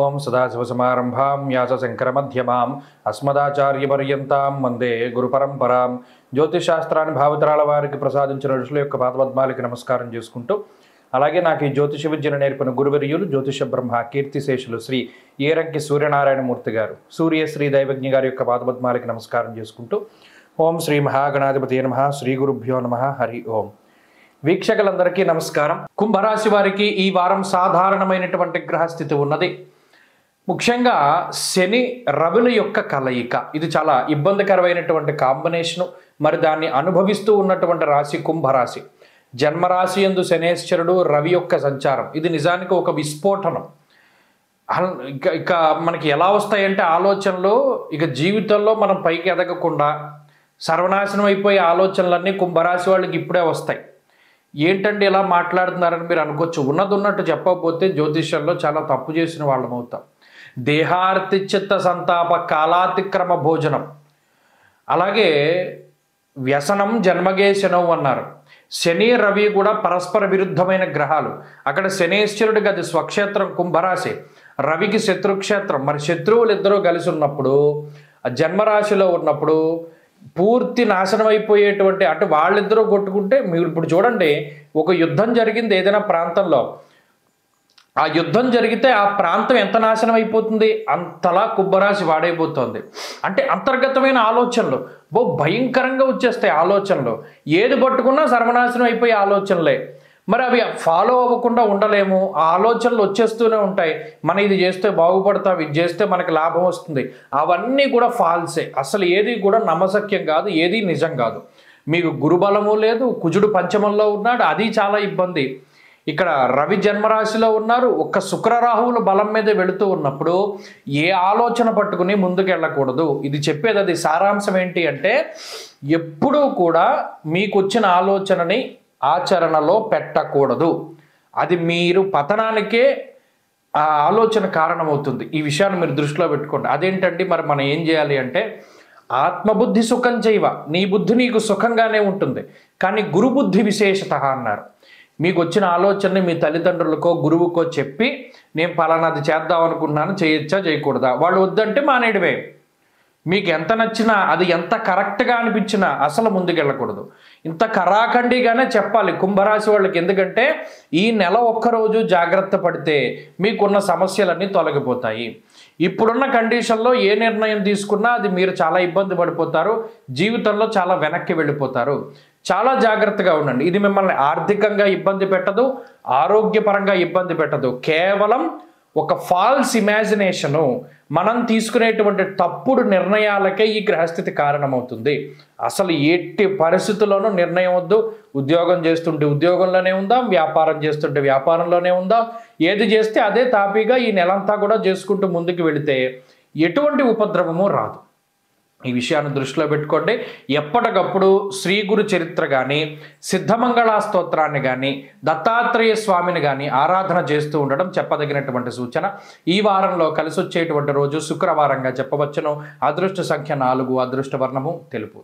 ఓం సదాశివసమారంభాం వ్యాసశంకరమధ్యమాం అస్మదాచార్యపర్యంతాం వందే గురుపరంపరాం. జ్యోతిషశాస్త్రాన్ని భావితరాల వారికి ప్రసాదించిన ఋషుల యొక్క పాదపద్మాలకి నమస్కారం చేసుకుంటూ, అలాగే నాకు ఈ జ్యోతిష విద్యను నేర్పిన గురువర్యులు జ్యోతిష బ్రహ్మ కీర్తిశేషులు శ్రీ ఏరంకి సూర్యనారాయణమూర్తి గారు, సూర్యశ్రీ దైవజ్ఞ గారి యొక్క పాదపద్మాలకి నమస్కారం చేసుకుంటూ, ఓం శ్రీ మహాగణాధిపతి నమః, శ్రీ గురుభ్యో నమః, హరి ఓం. వీక్షకులందరికీ నమస్కారం. కుంభరాశి వారికి ఈ వారం సాధారణమైనటువంటి గ్రహస్థితి ఉన్నది. ముఖ్యంగా శని రవుల యొక్క కలయిక, ఇది చాలా ఇబ్బందికరమైనటువంటి కాంబినేషను. మరి దాన్ని అనుభవిస్తూ ఉన్నటువంటి రాశి కుంభరాశి. జన్మరాశి యందు శనేశ్వరుడు రవి యొక్క సంచారం, ఇది నిజానికి ఒక విస్ఫోటనం. ఇక మనకి ఎలా వస్తాయంటే ఆలోచనలు, ఇక జీవితంలో మనం పైకి ఎదగకుండా సర్వనాశనం అయిపోయే ఆలోచనలన్నీ కుంభరాశి వాళ్ళకి ఇప్పుడే వస్తాయి. ఏంటంటే ఇలా మాట్లాడుతున్నారని మీరు అనుకోవచ్చు. ఉన్నట్టు చెప్పకపోతే జ్యోతిష్యంలో చాలా తప్పు చేసిన వాళ్ళం అవుతాం. దేహార్తి చిత్త సంతాప కాలాతిక్రమ భోజనం, అలాగే వ్యసనం జన్మగేశనం అన్నారు. శని రవి కూడా పరస్పర విరుద్ధమైన గ్రహాలు. అక్కడ శనేశ్వరుడికి అది స్వక్షేత్రం కుంభరాశి, రవికి శత్రుక్షేత్రం. మరి శత్రువులు ఇద్దరూ కలిసి ఉన్నప్పుడు, జన్మరాశిలో ఉన్నప్పుడు పూర్తి నాశనం అయిపోయేటువంటి, అంటే వాళ్ళిద్దరూ కొట్టుకుంటే, మీరు ఇప్పుడు చూడండి, ఒక యుద్ధం జరిగింది ఏదైనా ప్రాంతంలో, ఆ యుద్ధం జరిగితే ఆ ప్రాంతం ఎంత నాశనం అయిపోతుంది, అంతలా కుంభరాశి వాడైపోతుంది. అంటే అంతర్గతమైన ఆలోచనలు భయంకరంగా వచ్చేస్తాయి. ఆలోచనలు ఏది పట్టుకున్నా సర్వనాశనం అయిపోయే ఆలోచనలే. మరి అవి ఫాలో అవ్వకుండా ఉండలేము. ఆ ఆలోచనలు వచ్చేస్తూనే ఉంటాయి. మనం ఇది చేస్తే బాగుపడతాం, ఇది చేస్తే మనకి లాభం వస్తుంది, అవన్నీ కూడా ఫాల్సే. అసలు ఏది కూడా నమ్మశక్యం కాదు, ఏది నిజం కాదు. మీకు గురుబలము లేదు, కుజుడు పంచమంలో ఉన్నాడు, అది చాలా ఇబ్బంది. ఇక్కడ రవి జన్మరాశిలో ఉన్నారు, ఒక్క శుక్రరాహువుల బలం మీద వెళుతూ ఉన్నప్పుడు ఏ ఆలోచన పట్టుకుని ముందుకు వెళ్ళకూడదు. ఇది చెప్పేది అది సారాంశం ఏంటి అంటే, ఎప్పుడూ కూడా మీకు వచ్చిన ఆలోచనని ఆచరణలో పెట్టకూడదు. అది మీరు పతనానికే ఆ ఆలోచన కారణమవుతుంది. ఈ విషయాన్ని మీరు దృష్టిలో పెట్టుకోండి. అదేంటండి మరి మనం ఏం చేయాలి అంటే, ఆత్మబుద్ధి సుఖం చేయవ, నీ బుద్ధి నీకు సుఖంగానే ఉంటుంది, కానీ గురుబుద్ధి విశేషత అన్నారు. మీకు వచ్చిన ఆలోచనని మీ తల్లిదండ్రులకో గురువుకో చెప్పి, నేను పలానాది చేద్దాం అనుకున్నాను, చేయొచ్చా చేయకూడదా, వాళ్ళు వద్దంటే మానేయడమే. మీకు ఎంత నచ్చినా, అది ఎంత కరెక్ట్గా అనిపించినా అసలు ముందుకెళ్ళకూడదు. ఇంత కరాఖండిగానే చెప్పాలి కుంభరాశి వాళ్ళకి. ఎందుకంటే ఈ నెల ఒక్కరోజు జాగ్రత్త పడితే మీకున్న సమస్యలన్నీ తొలగిపోతాయి. ఇప్పుడున్న కండిషన్లో ఏ నిర్ణయం తీసుకున్నా అది మీరు చాలా ఇబ్బంది పడిపోతారు, జీవితంలో చాలా వెనక్కి వెళ్ళిపోతారు. చాలా జాగ్రత్తగా ఉండండి. ఇది మిమ్మల్ని ఆర్థికంగా ఇబ్బంది పెట్టదు, ఆరోగ్యపరంగా ఇబ్బంది పెట్టదు. కేవలం ఒక ఫాల్స్ ఇమాజినేషను, మనం తీసుకునేటువంటి తప్పుడు నిర్ణయాలకే ఈ గ్రహస్థితి కారణమవుతుంది. అసలు ఎట్టి పరిస్థితుల్లోనూ నిర్ణయం వద్దు. ఉద్యోగం చేస్తుంటే ఉద్యోగంలోనే ఉందాం, వ్యాపారం చేస్తుంటే వ్యాపారంలోనే ఉందాం. ఏది చేస్తే అదే తాపీగా ఈ నెలంతా కూడా చేసుకుంటూ ముందుకు వెళితే ఎటువంటి ఉపద్రవము రాదు. ఈ విషయాన్ని దృష్టిలో పెట్టుకోండి. ఎప్పటికప్పుడు శ్రీ గురు చరిత్ర కానీ, సిద్ధమంగళ స్తోత్రాన్ని కానీ, దత్తాత్రేయ స్వామిని కానీ ఆరాధన చేస్తూ ఉండడం చెప్పదగినటువంటి సూచన. ఈ వారంలో కలిసి వచ్చేటువంటి రోజు శుక్రవారంగా చెప్పవచ్చును. అదృష్ట సంఖ్య 4, అదృష్ట వర్ణము తెలుపు.